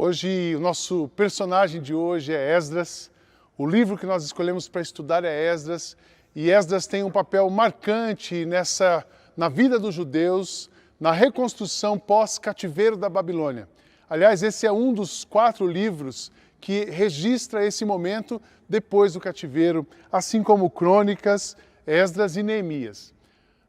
Hoje, o nosso personagem de hoje é Esdras. O livro que nós escolhemos para estudar é Esdras. E Esdras tem um papel marcante na vida dos judeus, na reconstrução pós-cativeiro da Babilônia. Aliás, esse é um dos 4 livros que registra esse momento depois do cativeiro, assim como Crônicas, Esdras e Neemias.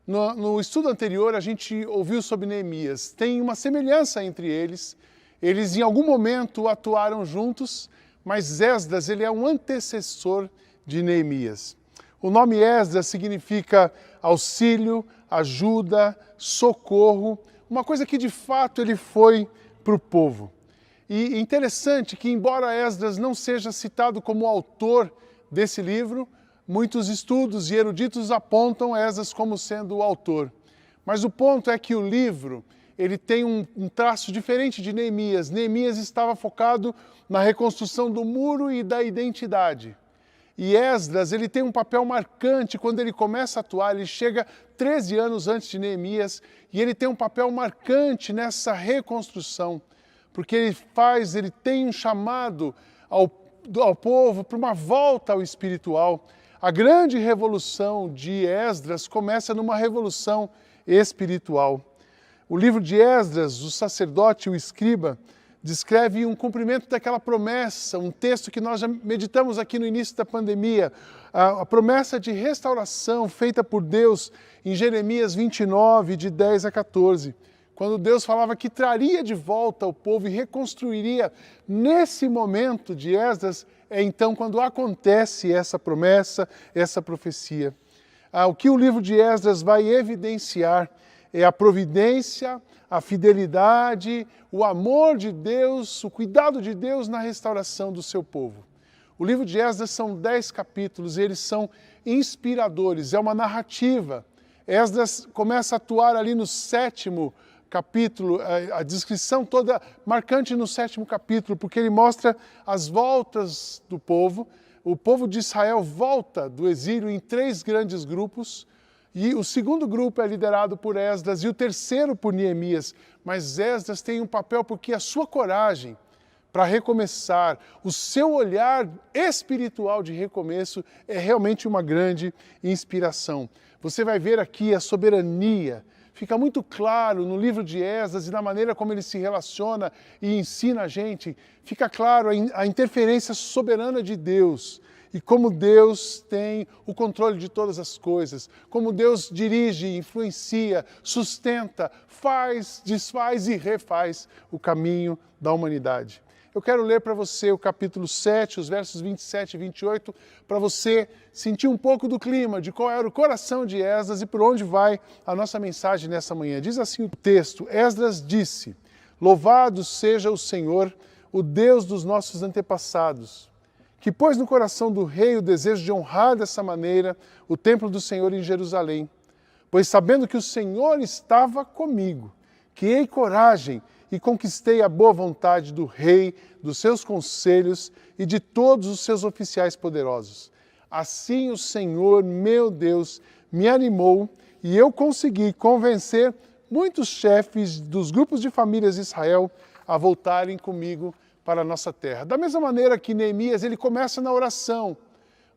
No estudo anterior, a gente ouviu sobre Neemias. Tem uma semelhança entre eles. Eles, em algum momento, atuaram juntos, mas Esdras ele é um antecessor de Neemias. O nome Esdras significa auxílio, ajuda, socorro, uma coisa que, de fato, ele foi para o povo. E interessante que, embora Esdras não seja citado como autor desse livro, muitos estudos e eruditos apontam Esdras como sendo o autor. Mas o ponto é que o livro ele tem um traço diferente de Neemias. Neemias estava focado na reconstrução do muro e da identidade. E Esdras ele tem um papel marcante quando ele começa a atuar, ele chega 13 anos antes de Neemias, e ele tem um papel marcante nessa reconstrução, porque ele tem um chamado ao povo para uma volta ao espiritual. A grande revolução de Esdras começa numa revolução espiritual. O livro de Esdras, o sacerdote e o escriba, descreve um cumprimento daquela promessa, um texto que nós já meditamos aqui no início da pandemia, a promessa de restauração feita por Deus em Jeremias 29, de 10 a 14, quando Deus falava que traria de volta o povo e reconstruiria. Nesse momento de Esdras, é então quando acontece essa promessa, essa profecia. O que o livro de Esdras vai evidenciar é a providência, a fidelidade, o amor de Deus, o cuidado de Deus na restauração do seu povo. O livro de Esdras são 10 capítulos e eles são inspiradores, é uma narrativa. Esdras começa a atuar ali no 7º capítulo, a descrição toda marcante no 7º capítulo, porque ele mostra as voltas do povo. O povo de Israel volta do exílio em 3 grandes grupos, e o segundo grupo é liderado por Esdras e o terceiro por Neemias. Mas Esdras tem um papel porque a sua coragem para recomeçar, o seu olhar espiritual de recomeço é realmente uma grande inspiração. Você vai ver aqui a soberania. Fica muito claro no livro de Esdras e na maneira como ele se relaciona e ensina a gente. Fica claro a interferência soberana de Deus. E como Deus tem o controle de todas as coisas, como Deus dirige, influencia, sustenta, faz, desfaz e refaz o caminho da humanidade. Eu quero ler para você o capítulo 7, os versos 27 e 28, para você sentir um pouco do clima, de qual era o coração de Esdras e por onde vai a nossa mensagem nessa manhã. Diz assim o texto: Esdras disse: Louvado seja o Senhor, o Deus dos nossos antepassados, que pôs no coração do rei o desejo de honrar dessa maneira o templo do Senhor em Jerusalém. Pois sabendo que o Senhor estava comigo, criei coragem e conquistei a boa vontade do rei, dos seus conselhos e de todos os seus oficiais poderosos. Assim o Senhor, meu Deus, me animou e eu consegui convencer muitos chefes dos grupos de famílias de Israel a voltarem comigo para a nossa terra. Da mesma maneira que Neemias, ele começa na oração,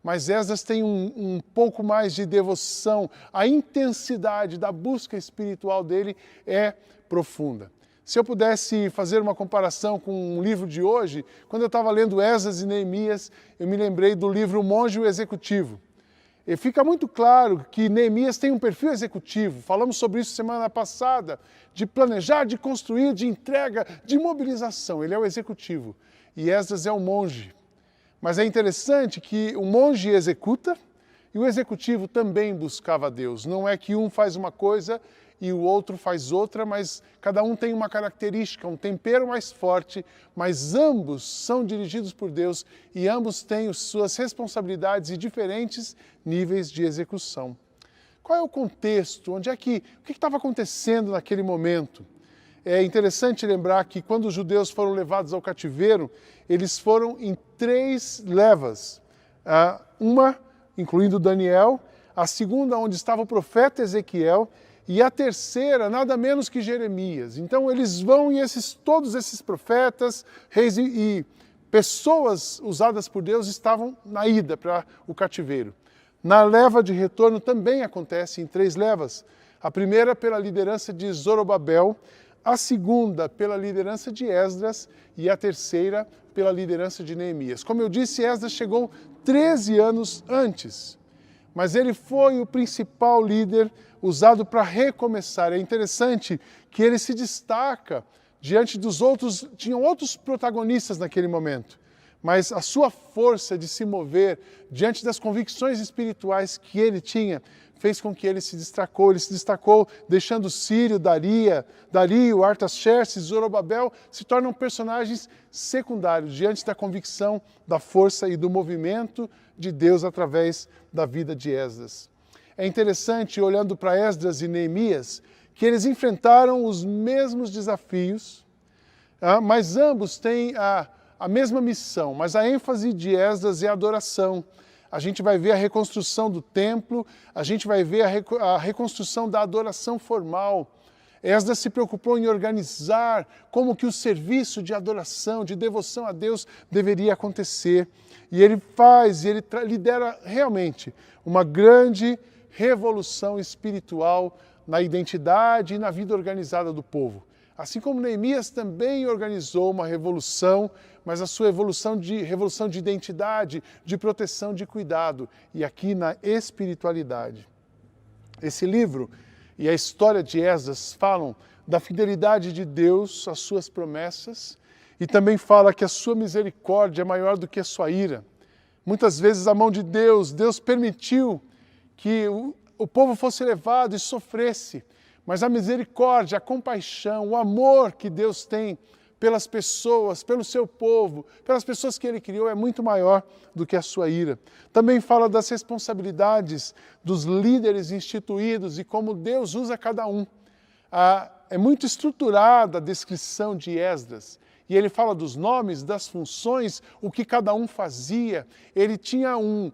mas Esdras tem um pouco mais de devoção, a intensidade da busca espiritual dele é profunda. Se eu pudesse fazer uma comparação com o livro de hoje, quando eu estava lendo Esdras e Neemias, eu me lembrei do livro O Monge e o Executivo. E fica muito claro que Neemias tem um perfil executivo, falamos sobre isso semana passada, de planejar, de construir, de entrega, de mobilização, ele é o executivo. E Esdras é o monge. Mas é interessante que o monge executa e o executivo também buscava Deus. Não é que um faz uma coisa e o outro faz outra, mas cada um tem uma característica, um tempero mais forte, mas ambos são dirigidos por Deus e ambos têm suas responsabilidades e diferentes níveis de execução. Qual é o contexto? O que estava acontecendo naquele momento? É interessante lembrar que quando os judeus foram levados ao cativeiro, eles foram em 3 levas. Uma, incluindo Daniel, a segunda onde estava o profeta Ezequiel, e a terceira, nada menos que Jeremias. Então eles vão e todos esses profetas, reis e pessoas usadas por Deus estavam na ida para o cativeiro. Na leva de retorno também acontece em 3 levas. A primeira pela liderança de Zorobabel, a segunda pela liderança de Esdras e a terceira pela liderança de Neemias. Como eu disse, Esdras chegou 13 anos antes, mas ele foi o principal líder usado para recomeçar. É interessante que ele se destaca diante dos outros, tinham outros protagonistas naquele momento, mas a sua força de se mover diante das convicções espirituais que ele tinha, fez com que ele se destacou deixando Sírio, Dario, Artaxerxes, Zorobabel, se tornam personagens secundários diante da convicção, da força e do movimento de Deus através da vida de Esdras. É interessante, olhando para Esdras e Neemias, que eles enfrentaram os mesmos desafios, mas ambos têm a mesma missão, mas a ênfase de Esdras é a adoração. A gente vai ver a reconstrução do templo, a gente vai ver a reconstrução da adoração formal. Esdras se preocupou em organizar como que o serviço de adoração, de devoção a Deus deveria acontecer. E ele lidera realmente uma grande revolução espiritual na identidade e na vida organizada do povo. Assim como Neemias também organizou uma revolução, mas a sua revolução de identidade, de proteção, de cuidado, e aqui na espiritualidade. Esse livro e a história de Esdras falam da fidelidade de Deus às suas promessas e também fala que a sua misericórdia é maior do que a sua ira. Muitas vezes a mão de Deus permitiu que o povo fosse levado e sofresse, mas a misericórdia, a compaixão, o amor que Deus tem pelas pessoas, pelo seu povo, pelas pessoas que Ele criou, é muito maior do que a sua ira. Também fala das responsabilidades dos líderes instituídos e como Deus usa cada um. É muito estruturada a descrição de Esdras. E ele fala dos nomes, das funções, o que cada um fazia. Ele tinha um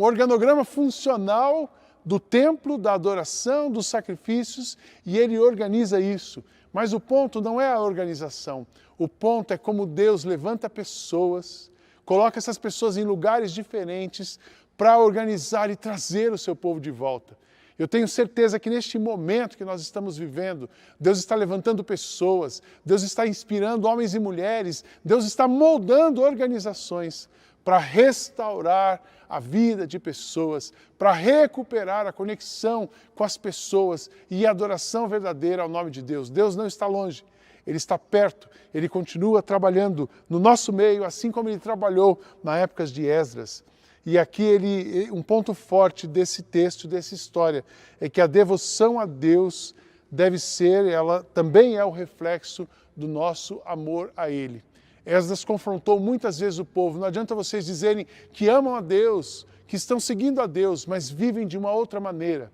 organograma funcional do templo, da adoração, dos sacrifícios, e ele organiza isso. Mas o ponto não é a organização, o ponto é como Deus levanta pessoas, coloca essas pessoas em lugares diferentes para organizar e trazer o seu povo de volta. Eu tenho certeza que neste momento que nós estamos vivendo, Deus está levantando pessoas, Deus está inspirando homens e mulheres, Deus está moldando organizações para restaurar a vida de pessoas, para recuperar a conexão com as pessoas e a adoração verdadeira ao nome de Deus. Deus não está longe, Ele está perto, Ele continua trabalhando no nosso meio, assim como Ele trabalhou na época de Esdras. E aqui um ponto forte desse texto, dessa história, é que a devoção a Deus deve ser, ela também é o reflexo do nosso amor a Ele. Esdras confrontou muitas vezes o povo. Não adianta vocês dizerem que amam a Deus, que estão seguindo a Deus, mas vivem de uma outra maneira.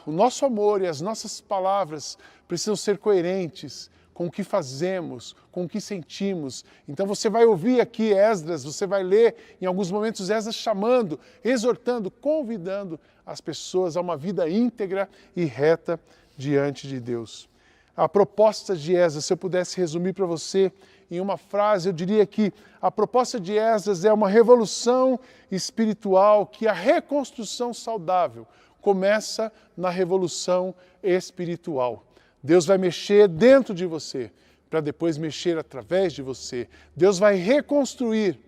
O nosso amor e as nossas palavras precisam ser coerentes com o que fazemos, com o que sentimos. Então você vai ouvir aqui Esdras, você vai ler em alguns momentos Esdras chamando, exortando, convidando as pessoas a uma vida íntegra e reta diante de Deus. A proposta de Esdras, se eu pudesse resumir para você em uma frase, eu diria que a proposta de Esdras é uma revolução espiritual, que a reconstrução saudável começa na revolução espiritual. Deus vai mexer dentro de você, para depois mexer através de você. Deus vai reconstruir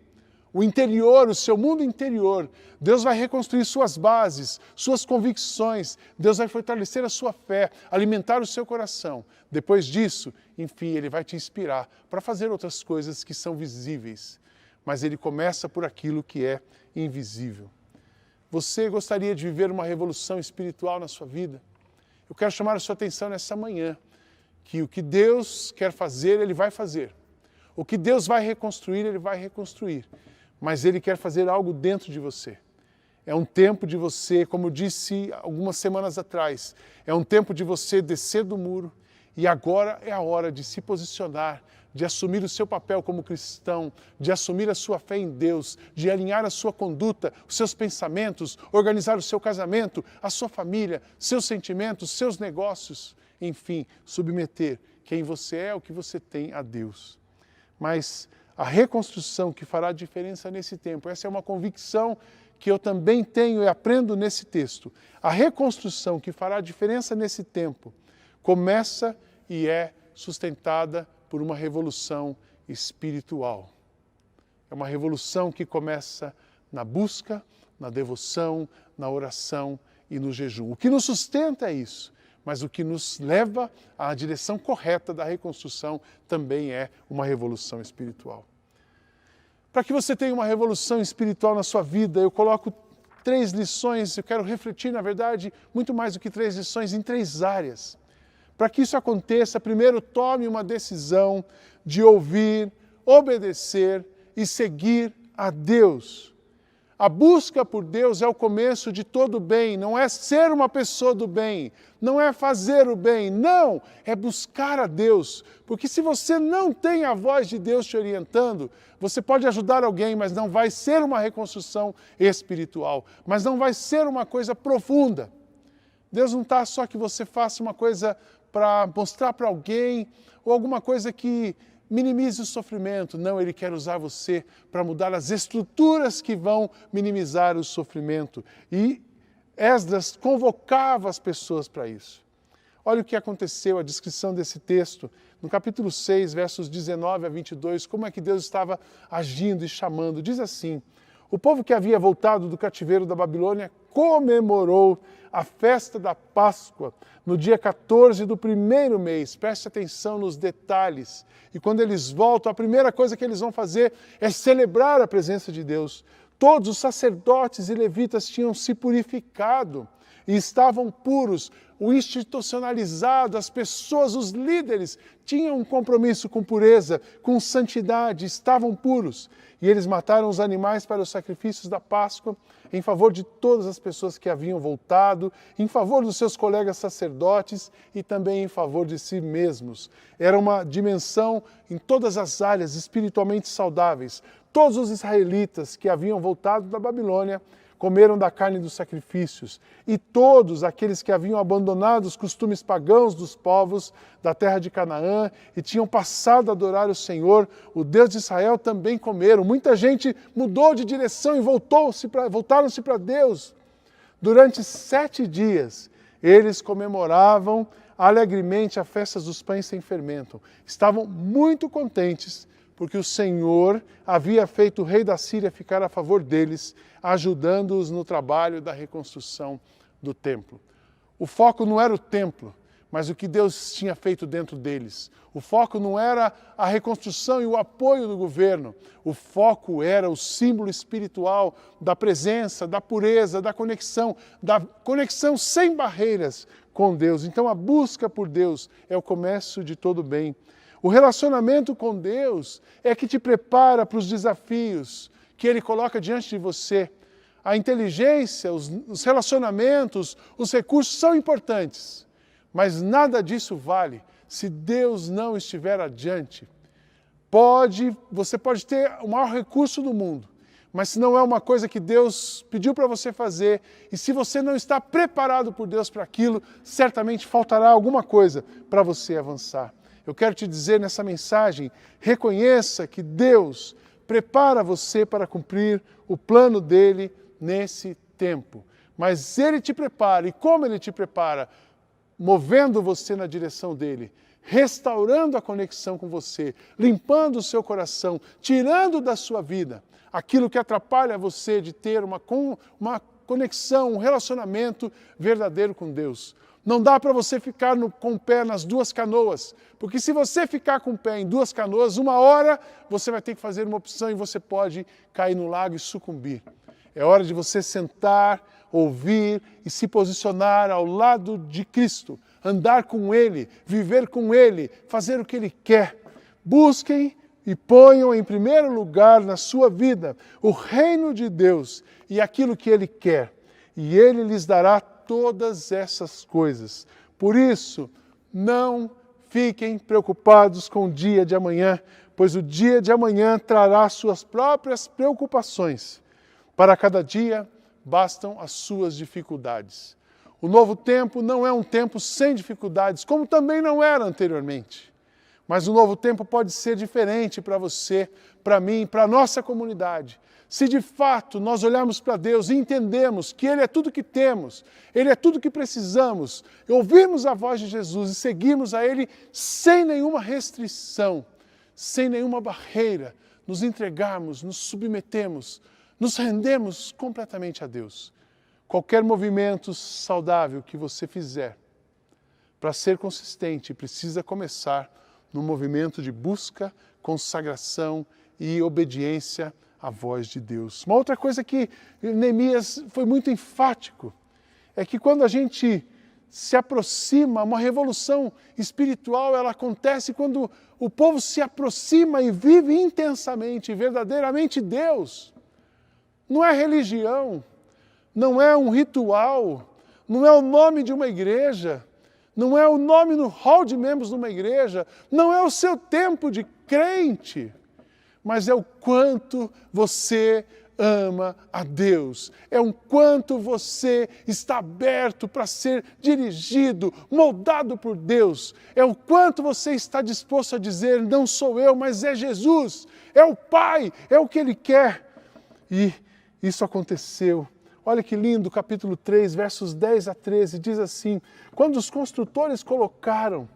o interior, o seu mundo interior. Deus vai reconstruir suas bases, suas convicções. Deus vai fortalecer a sua fé, alimentar o seu coração. Depois disso, enfim, Ele vai te inspirar para fazer outras coisas que são visíveis. Mas Ele começa por aquilo que é invisível. Você gostaria de viver uma revolução espiritual na sua vida? Eu quero chamar a sua atenção nessa manhã, que o que Deus quer fazer, Ele vai fazer. O que Deus vai reconstruir, Ele vai reconstruir. Mas Ele quer fazer algo dentro de você. É um tempo de você, como eu disse algumas semanas atrás, é um tempo de você descer do muro e agora é a hora de se posicionar de assumir o seu papel como cristão, de assumir a sua fé em Deus, de alinhar a sua conduta, os seus pensamentos, organizar o seu casamento, a sua família, seus sentimentos, seus negócios, enfim, submeter quem você é, o que você tem a Deus. Mas a reconstrução que fará diferença nesse tempo, essa é uma convicção que eu também tenho e aprendo nesse texto. A reconstrução que fará diferença nesse tempo começa e é sustentada por uma revolução espiritual. É uma revolução que começa na busca, na devoção, na oração e no jejum. O que nos sustenta é isso, mas o que nos leva à direção correta da reconstrução também é uma revolução espiritual. Para que você tenha uma revolução espiritual na sua vida, eu coloco 3 lições, eu quero refletir, na verdade, muito mais do que 3 lições, em 3 áreas. Para que isso aconteça, primeiro tome uma decisão de ouvir, obedecer e seguir a Deus. A busca por Deus é o começo de todo o bem, não é ser uma pessoa do bem, não é fazer o bem, não, é buscar a Deus. Porque se você não tem a voz de Deus te orientando, você pode ajudar alguém, mas não vai ser uma reconstrução espiritual, mas não vai ser uma coisa profunda. Deus não está só que você faça uma coisa para mostrar para alguém, ou alguma coisa que minimize o sofrimento. Não, Ele quer usar você para mudar as estruturas que vão minimizar o sofrimento. E Esdras convocava as pessoas para isso. Olha o que aconteceu, a descrição desse texto, no capítulo 6, versos 19 a 22, como é que Deus estava agindo e chamando. Diz assim: o povo que havia voltado do cativeiro da Babilônia comemorou a festa da Páscoa no dia 14 do primeiro mês. Preste atenção nos detalhes. E quando eles voltam, a primeira coisa que eles vão fazer é celebrar a presença de Deus. Todos os sacerdotes e levitas tinham se purificado e estavam puros. O institucionalizado, as pessoas, os líderes, tinham um compromisso com pureza, com santidade, estavam puros. E eles mataram os animais para os sacrifícios da Páscoa, em favor de todas as pessoas que haviam voltado, em favor dos seus colegas sacerdotes e também em favor de si mesmos. Era uma dimensão em todas as áreas espiritualmente saudáveis. Todos os israelitas que haviam voltado da Babilônia comeram da carne dos sacrifícios, e todos aqueles que haviam abandonado os costumes pagãos dos povos da terra de Canaã e tinham passado a adorar o Senhor, o Deus de Israel, também comeram. Muita gente mudou de direção e voltaram-se para Deus. Durante 7 dias, eles comemoravam alegremente a festa dos pães sem fermento. Estavam muito contentes, porque o Senhor havia feito o rei da Síria ficar a favor deles, ajudando-os no trabalho da reconstrução do templo. O foco não era o templo, mas o que Deus tinha feito dentro deles. O foco não era a reconstrução e o apoio do governo. O foco era o símbolo espiritual da presença, da pureza, da conexão sem barreiras com Deus. Então a busca por Deus é o começo de todo bem. O relacionamento com Deus é que te prepara para os desafios que Ele coloca diante de você. A inteligência, os relacionamentos, os recursos são importantes, mas nada disso vale se Deus não estiver adiante. Você pode ter o maior recurso do mundo, mas se não é uma coisa que Deus pediu para você fazer, e se você não está preparado por Deus para aquilo, certamente faltará alguma coisa para você avançar. Eu quero te dizer nessa mensagem, reconheça que Deus prepara você para cumprir o plano dele nesse tempo. Mas Ele te prepara, e como Ele te prepara? Movendo você na direção dele, restaurando a conexão com você, limpando o seu coração, tirando da sua vida aquilo que atrapalha você de ter uma conexão, um relacionamento verdadeiro com Deus. Não dá para você ficar com o pé nas 2 canoas, porque se você ficar com o pé em 2 canoas, uma hora você vai ter que fazer uma opção e você pode cair no lago e sucumbir. É hora de você sentar, ouvir e se posicionar ao lado de Cristo, andar com Ele, viver com Ele, fazer o que Ele quer. Busquem e ponham em primeiro lugar na sua vida o reino de Deus e aquilo que Ele quer, e Ele lhes dará todas essas coisas. Por isso, não fiquem preocupados com o dia de amanhã, pois o dia de amanhã trará suas próprias preocupações. Para cada dia bastam as suas dificuldades. O novo tempo não é um tempo sem dificuldades, como também não era anteriormente. Mas o novo tempo pode ser diferente para você, para mim, para a nossa comunidade. Se de fato nós olharmos para Deus e entendemos que Ele é tudo que temos, Ele é tudo que precisamos, ouvirmos a voz de Jesus e seguirmos a Ele sem nenhuma restrição, sem nenhuma barreira, nos entregarmos, nos submetemos, nos rendemos completamente a Deus. Qualquer movimento saudável que você fizer, para ser consistente, precisa começar no movimento de busca, consagração e obediência à voz de Deus. Uma outra coisa que Neemias foi muito enfático é que quando a gente se aproxima, uma revolução espiritual, ela acontece quando o povo se aproxima e vive intensamente, verdadeiramente Deus. Não é religião, não é um ritual, não é o nome de uma igreja, não é o nome no hall de membros de uma igreja, não é o seu tempo de crente, mas é o quanto você ama a Deus, é o quanto você está aberto para ser dirigido, moldado por Deus, é o quanto você está disposto a dizer, não sou eu, mas é Jesus, é o Pai, é o que Ele quer. E isso aconteceu. Olha que lindo, capítulo 3, versos 10 a 13, diz assim: quando os construtores colocaram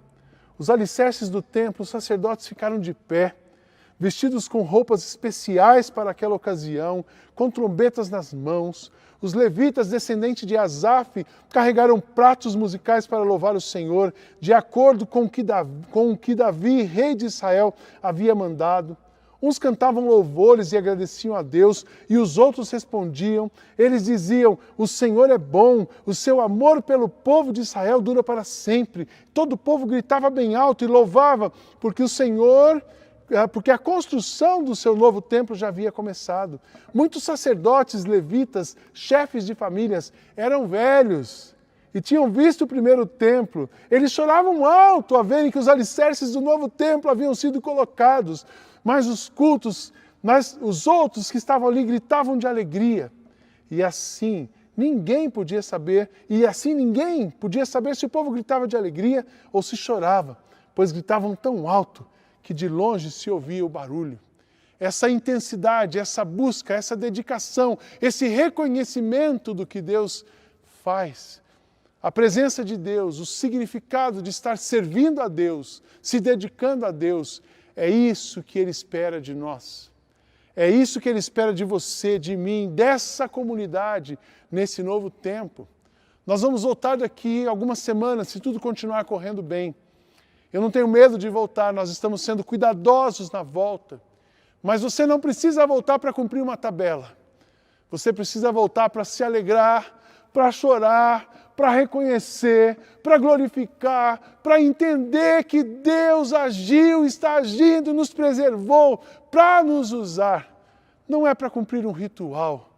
os alicerces do templo, os sacerdotes ficaram de pé, vestidos com roupas especiais para aquela ocasião, com trombetas nas mãos. Os levitas, descendentes de Asaf, carregaram pratos musicais para louvar o Senhor, de acordo com o que Davi, rei de Israel, havia mandado. Uns cantavam louvores e agradeciam a Deus, e os outros respondiam. Eles diziam, o Senhor é bom, o seu amor pelo povo de Israel dura para sempre. Todo o povo gritava bem alto e louvava, porque a construção do seu novo templo já havia começado. Muitos sacerdotes, levitas, chefes de famílias eram velhos e tinham visto o primeiro templo. Eles choravam alto a verem que os alicerces do novo templo haviam sido colocados. Mas os outros que estavam ali gritavam de alegria. E assim ninguém podia saber se o povo gritava de alegria ou se chorava, pois gritavam tão alto que de longe se ouvia o barulho. Essa intensidade, essa busca, essa dedicação, esse reconhecimento do que Deus faz, a presença de Deus, o significado de estar servindo a Deus, se dedicando a Deus, é isso que Ele espera de nós. É isso que Ele espera de você, de mim, dessa comunidade, nesse novo tempo. Nós vamos voltar daqui algumas semanas, se tudo continuar correndo bem. Eu não tenho medo de voltar, nós estamos sendo cuidadosos na volta. Mas você não precisa voltar para cumprir uma tabela. Você precisa voltar para se alegrar, para chorar, para reconhecer, para glorificar, para entender que Deus agiu, está agindo, nos preservou, para nos usar. Não é para cumprir um ritual,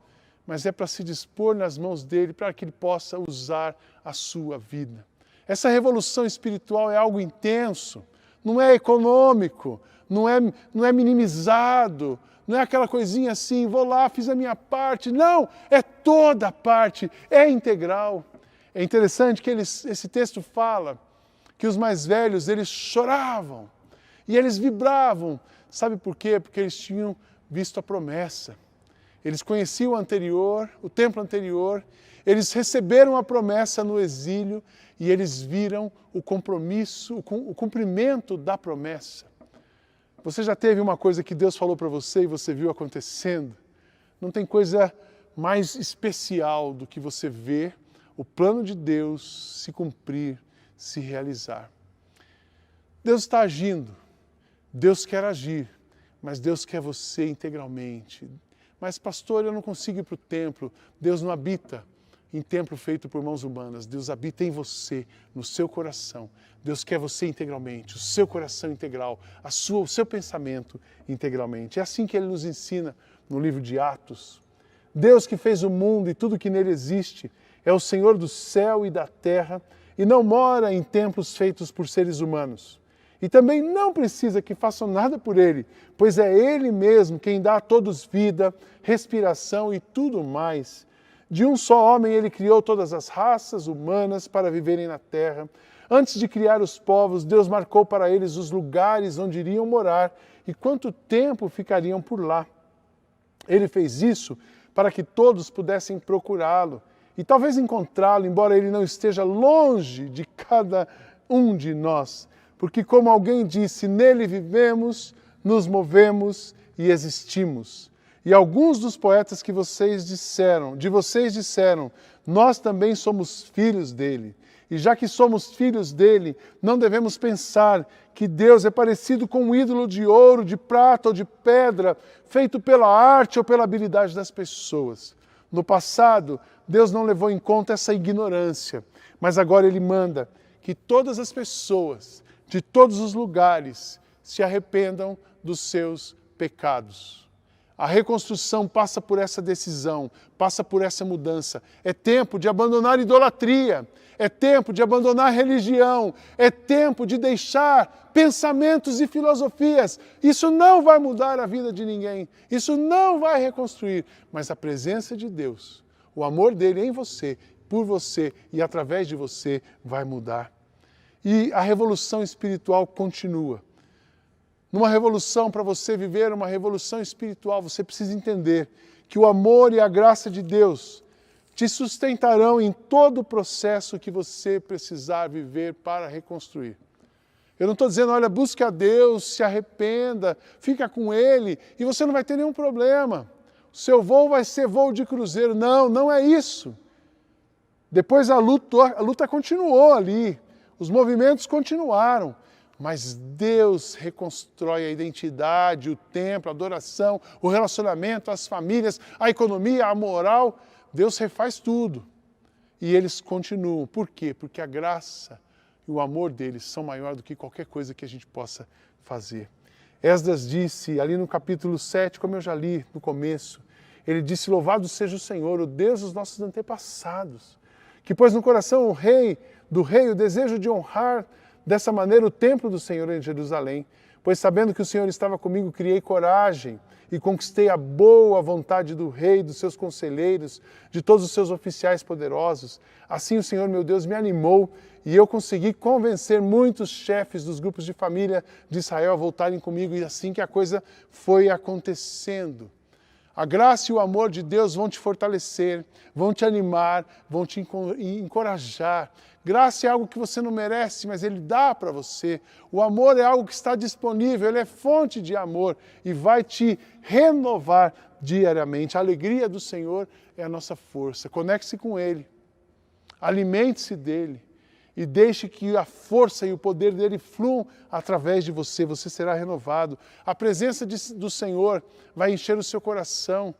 mas é para se dispor nas mãos dEle, para que Ele possa usar a sua vida. Essa revolução espiritual é algo intenso, não é econômico, não é minimizado, não é aquela coisinha assim, vou lá, fiz a minha parte. Não, é toda a parte, é integral. É interessante que esse texto fala que os mais velhos, eles choravam e eles vibravam. Sabe por quê? Porque eles tinham visto a promessa. Eles conheciam o templo anterior, eles receberam a promessa no exílio e eles viram o compromisso, o cumprimento da promessa. Você já teve uma coisa que Deus falou para você e você viu acontecendo? Não tem coisa mais especial do que você ver o plano de Deus se cumprir, se realizar. Deus está agindo, Deus quer agir, mas Deus quer você integralmente. Mas pastor, eu não consigo ir para o templo, Deus não habita em templo feito por mãos humanas, Deus habita em você, no seu coração. Deus quer você integralmente, o seu coração integral, o seu pensamento integralmente. É assim que Ele nos ensina no livro de Atos. Deus que fez o mundo e tudo que nele existe, é o Senhor do céu e da terra e não mora em templos feitos por seres humanos. E também não precisa que façam nada por ele, pois é ele mesmo quem dá a todos vida, respiração e tudo mais. De um só homem ele criou todas as raças humanas para viverem na terra. Antes de criar os povos, Deus marcou para eles os lugares onde iriam morar e quanto tempo ficariam por lá. Ele fez isso para que todos pudessem procurá-lo e talvez encontrá-lo, embora ele não esteja longe de cada um de nós. Porque, como alguém disse, nele vivemos, nos movemos e existimos. E alguns dos poetas que vocês disseram, nós também somos filhos dele. E já que somos filhos dele, não devemos pensar que Deus é parecido com um ídolo de ouro, de prata ou de pedra, feito pela arte ou pela habilidade das pessoas. No passado, Deus não levou em conta essa ignorância, mas agora ele manda que todas as pessoas, de todos os lugares, se arrependam dos seus pecados. A reconstrução passa por essa decisão, passa por essa mudança. É tempo de abandonar idolatria, é tempo de abandonar religião, é tempo de deixar pensamentos e filosofias. Isso não vai mudar a vida de ninguém, isso não vai reconstruir, mas a presença de Deus, o amor dele em você, por você e através de você vai mudar. E a revolução espiritual continua. Numa revolução, para você viver uma revolução espiritual, você precisa entender que o amor e a graça de Deus te sustentarão em todo o processo que você precisar viver para reconstruir. Eu não estou dizendo, olha, busque a Deus, se arrependa, fica com Ele e você não vai ter nenhum problema. O seu voo vai ser voo de cruzeiro. Não, não é isso. Depois a luta continuou ali, os movimentos continuaram. Mas Deus reconstrói a identidade, o templo, a adoração, o relacionamento, as famílias, a economia, a moral. Deus refaz tudo. E eles continuam. Por quê? Porque a graça e o amor deles são maior do que qualquer coisa que a gente possa fazer. Esdras disse, ali no capítulo 7, como eu já li no começo, ele disse, louvado seja o Senhor, o Deus dos nossos antepassados, que pôs no coração do rei o desejo de honrar dessa maneira o templo do Senhor em Jerusalém, pois sabendo que o Senhor estava comigo, criei coragem e conquistei a boa vontade do rei, dos seus conselheiros, de todos os seus oficiais poderosos. Assim o Senhor meu Deus me animou e eu consegui convencer muitos chefes dos grupos de família de Israel a voltarem comigo e assim que a coisa foi acontecendo. A graça e o amor de Deus vão te fortalecer, vão te animar, vão te encorajar. Graça é algo que você não merece, mas Ele dá para você. O amor é algo que está disponível, Ele é fonte de amor e vai te renovar diariamente. A alegria do Senhor é a nossa força. Conecte-se com Ele, alimente-se dEle e deixe que a força e o poder dEle fluam através de você. Você será renovado. A presença do Senhor vai encher o seu coração.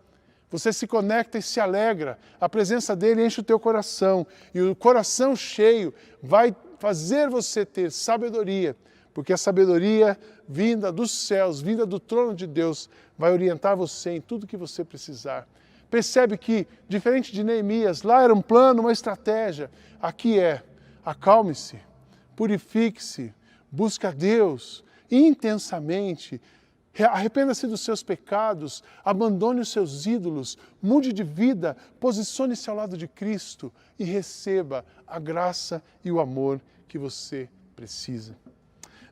Você se conecta e se alegra. A presença dEle enche o teu coração. E o coração cheio vai fazer você ter sabedoria. Porque a sabedoria vinda dos céus, vinda do trono de Deus, vai orientar você em tudo que você precisar. Percebe que, diferente de Neemias, lá era um plano, uma estratégia. Aqui é, acalme-se, purifique-se, busque a Deus intensamente, arrependa-se dos seus pecados, abandone os seus ídolos, mude de vida, posicione-se ao lado de Cristo e receba a graça e o amor que você precisa.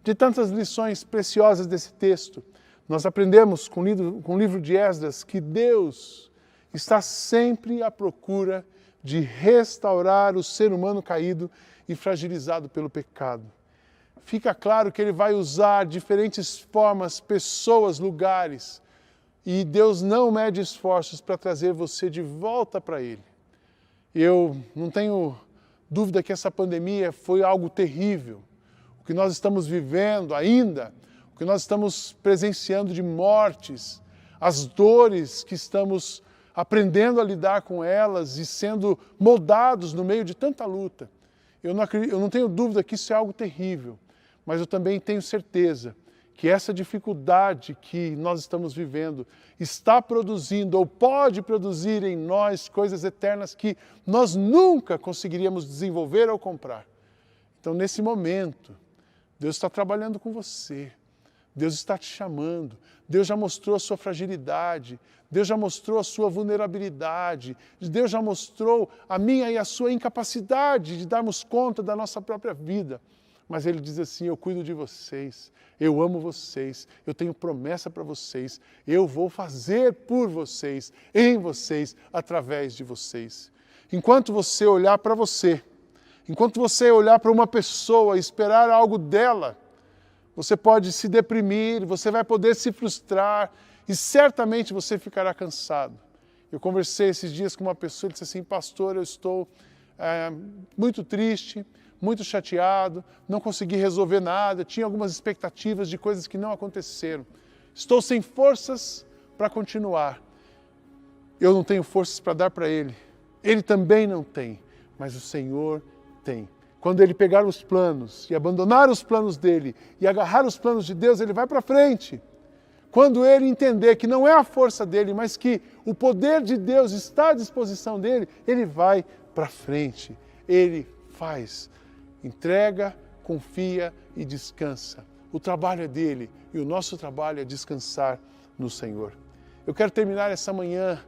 De tantas lições preciosas desse texto, nós aprendemos com o livro de Esdras que Deus está sempre à procura de restaurar o ser humano caído e fragilizado pelo pecado. Fica claro que Ele vai usar diferentes formas, pessoas, lugares, e Deus não mede esforços para trazer você de volta para Ele. Eu não tenho dúvida que essa pandemia foi algo terrível. O que nós estamos vivendo ainda, o que nós estamos presenciando de mortes, as dores que estamos aprendendo a lidar com elas e sendo moldados no meio de tanta luta. Eu não tenho dúvida que isso é algo terrível, mas eu também tenho certeza que essa dificuldade que nós estamos vivendo está produzindo ou pode produzir em nós coisas eternas que nós nunca conseguiríamos desenvolver ou comprar. Então, nesse momento, Deus está trabalhando com você. Deus está te chamando. Deus já mostrou a sua fragilidade. Deus já mostrou a sua vulnerabilidade. Deus já mostrou a minha e a sua incapacidade de darmos conta da nossa própria vida. Mas Ele diz assim, eu cuido de vocês, eu amo vocês, eu tenho promessa para vocês, eu vou fazer por vocês, em vocês, através de vocês. Enquanto você olhar para você, enquanto você olhar para uma pessoa e esperar algo dela, você pode se deprimir, você vai poder se frustrar e certamente você ficará cansado. Eu conversei esses dias com uma pessoa e disse assim, pastor, eu estou muito triste, muito chateado, não consegui resolver nada, tinha algumas expectativas de coisas que não aconteceram. Estou sem forças para continuar. Eu não tenho forças para dar para ele. Ele também não tem, mas o Senhor tem. Quando ele pegar os planos e abandonar os planos dele e agarrar os planos de Deus, ele vai para frente. Quando ele entender que não é a força dele, mas que o poder de Deus está à disposição dele, ele vai para frente. Ele faz. Entrega, confia e descansa. O trabalho é dele e o nosso trabalho é descansar no Senhor. Eu quero terminar essa manhã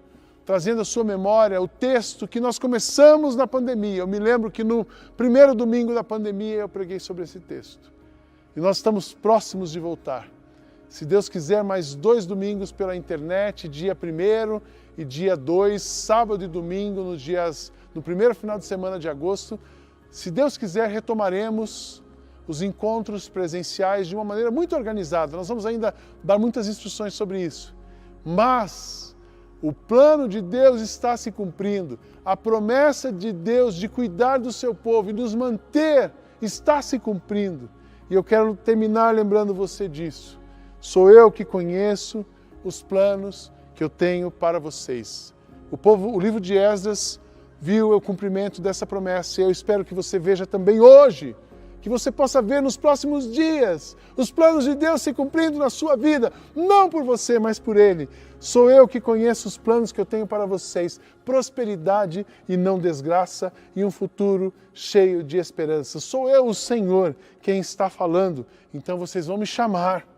trazendo à sua memória o texto que nós começamos na pandemia. Eu me lembro que no primeiro domingo da pandemia eu preguei sobre esse texto. E nós estamos próximos de voltar. Se Deus quiser, mais 2 domingos pela internet, dia 1º e dia 2, sábado e domingo, no primeiro final de semana de agosto. Se Deus quiser, retomaremos os encontros presenciais de uma maneira muito organizada. Nós vamos ainda dar muitas instruções sobre isso. Mas o plano de Deus está se cumprindo. A promessa de Deus de cuidar do seu povo e nos manter está se cumprindo. E eu quero terminar lembrando você disso. Sou eu que conheço os planos que eu tenho para vocês. O livro de Esdras viu o cumprimento dessa promessa e eu espero que você veja também hoje, que você possa ver nos próximos dias os planos de Deus se cumprindo na sua vida, não por você, mas por Ele. Sou eu que conheço os planos que eu tenho para vocês, prosperidade e não desgraça e um futuro cheio de esperança. Sou eu, o Senhor, quem está falando, então vocês vão me chamar,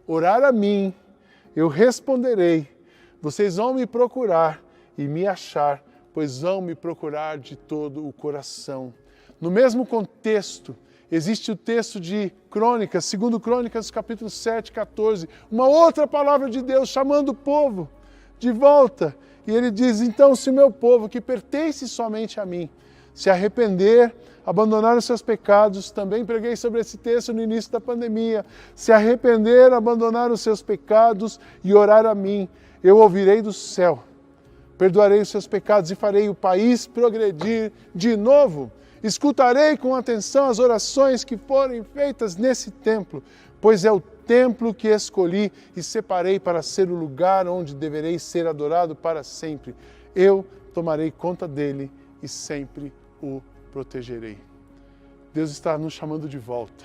orar a mim, eu responderei, vocês vão me procurar e me achar, pois vão me procurar de todo o coração. No mesmo contexto, existe o texto de Crônicas, 2 Crônicas, capítulo 7, 14, uma outra palavra de Deus chamando o povo de volta. E ele diz, então, se o meu povo, que pertence somente a mim, se arrepender, abandonar os seus pecados, também preguei sobre esse texto no início da pandemia, se arrepender, abandonar os seus pecados e orar a mim, eu ouvirei do céu. Perdoarei os seus pecados e farei o país progredir de novo. Escutarei com atenção as orações que forem feitas nesse templo, pois é o templo que escolhi e separei para ser o lugar onde deverei ser adorado para sempre. Eu tomarei conta dele e sempre o protegerei. Deus está nos chamando de volta.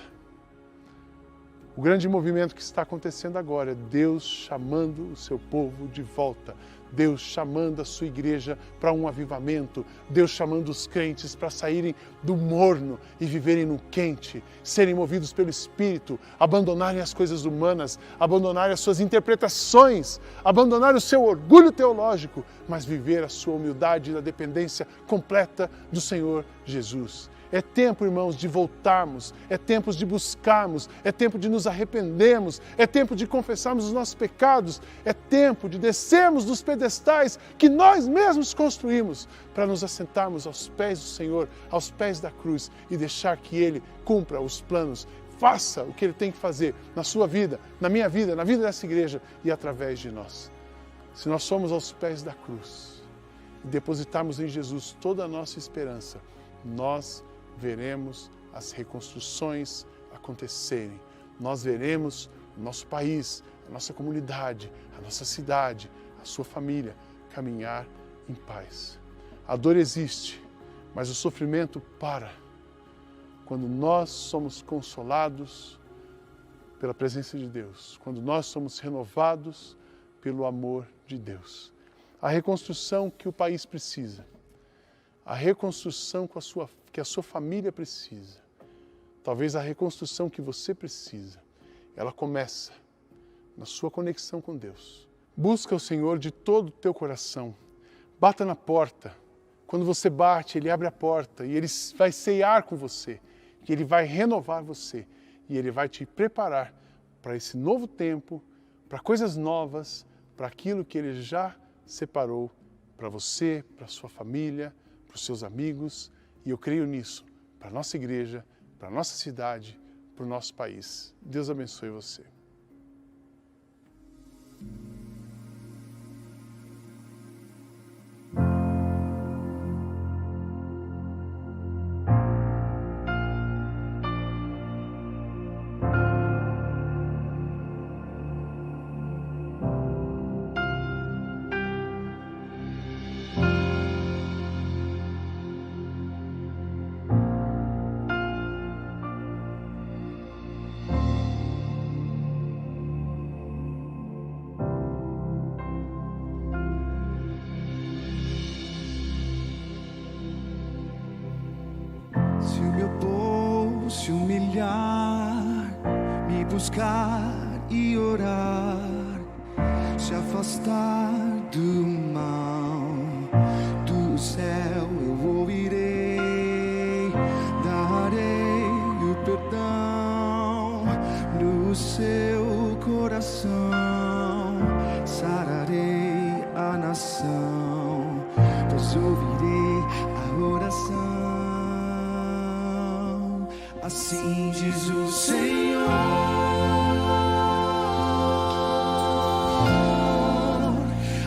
O grande movimento que está acontecendo agora é Deus chamando o seu povo de volta. Deus chamando a sua igreja para um avivamento, Deus chamando os crentes para saírem do morno e viverem no quente, serem movidos pelo Espírito, abandonarem as coisas humanas, abandonarem as suas interpretações, abandonarem o seu orgulho teológico, mas viver a sua humildade e a dependência completa do Senhor Jesus. É tempo, irmãos, de voltarmos, é tempo de buscarmos, é tempo de nos arrependermos, é tempo de confessarmos os nossos pecados, é tempo de descermos dos pedestais que nós mesmos construímos para nos assentarmos aos pés do Senhor, aos pés da cruz e deixar que Ele cumpra os planos, faça o que Ele tem que fazer na sua vida, na minha vida, na vida dessa igreja e através de nós. Se nós somos aos pés da cruz e depositarmos em Jesus toda a nossa esperança, nós veremos as reconstruções acontecerem. Nós veremos o nosso país, a nossa comunidade, a nossa cidade, a sua família caminhar em paz. A dor existe, mas o sofrimento para quando nós somos consolados pela presença de Deus, quando nós somos renovados pelo amor de Deus. A reconstrução que o país precisa, a reconstrução que a sua família precisa, Talvez a reconstrução que você precisa, ela começa na sua conexão com Deus. Busca o Senhor de todo o teu coração. Bata na porta. Quando você bate, Ele abre a porta e Ele vai ceiar com você. E Ele vai renovar você. E Ele vai te preparar para esse novo tempo, para coisas novas, para aquilo que Ele já separou para você, para a sua família, para os seus amigos. E eu creio nisso, para a nossa igreja, para a nossa cidade, para o nosso país. Deus abençoe você. Se o meu povo se humilhar, me buscar e orar, se afastar do mal, do céu eu ouvirei, darei o perdão no seu coração, sararei a nação, pois ouvirei a oração. Assim diz o Senhor,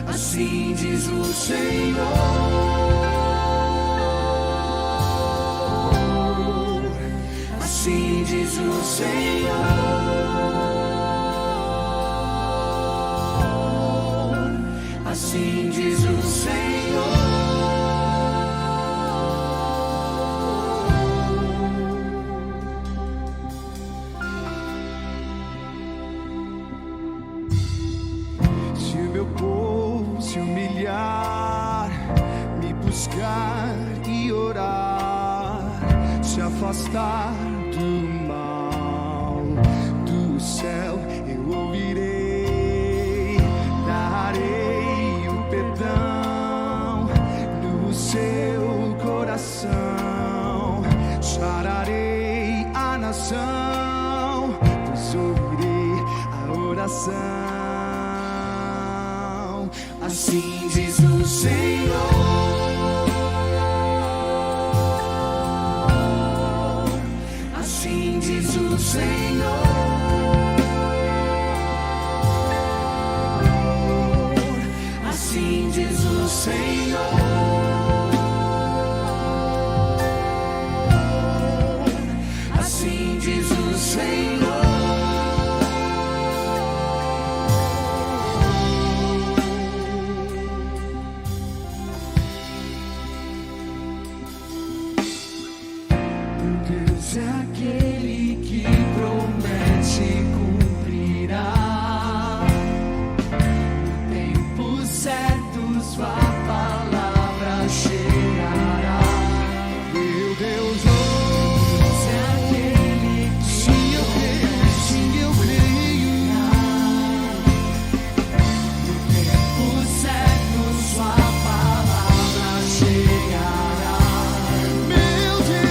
assim diz o Senhor, assim diz o Senhor, assim diz o Senhor. Se o meu povo se humilhar, me buscar e orar, se afastar do mal, do céu eu ouvirei, darei o perdão no seu coração, sararei a nação, pois ouvirei a oração. Assim diz o Senhor, assim diz o Senhor, assim diz o Senhor, assim diz o Senhor. Deus é aquele que promete cumprirá. No tempo certo sua palavra chegará. Meu Deus, é aquele que sim, eu creio. No tempo certo sua palavra chegará. Meu Deus.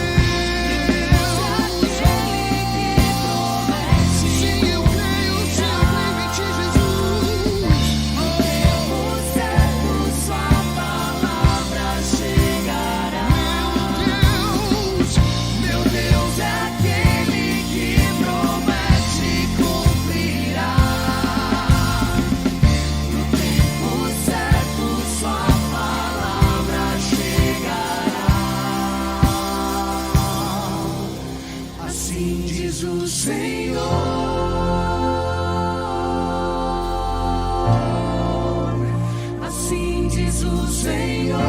Assim diz o Senhor, assim diz o Senhor,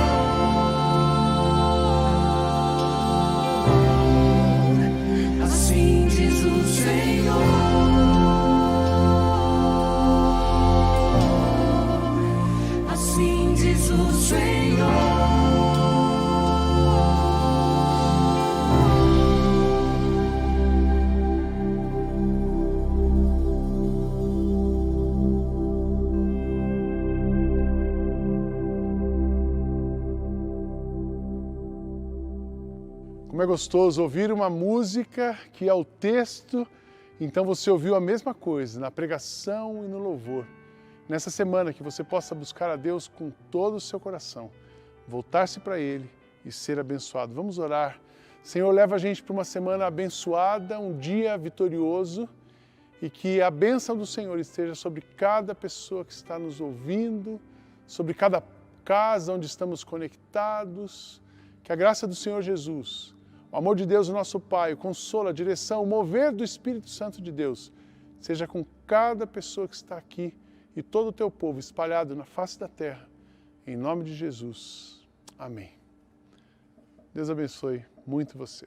assim diz o Senhor, assim diz o Senhor. Como é gostoso ouvir uma música que é o texto, então você ouviu a mesma coisa na pregação e no louvor. Nessa semana que você possa buscar a Deus com todo o seu coração, voltar-se para Ele e ser abençoado. Vamos orar. Senhor, leva a gente para uma semana abençoada, um dia vitorioso, e que a bênção do Senhor esteja sobre cada pessoa que está nos ouvindo, sobre cada casa onde estamos conectados. Que a graça do Senhor Jesus, o amor de Deus, o nosso Pai, o consolo, a direção, o mover do Espírito Santo de Deus, seja com cada pessoa que está aqui e todo o teu povo espalhado na face da terra. Em nome de Jesus. Amém. Deus abençoe muito você.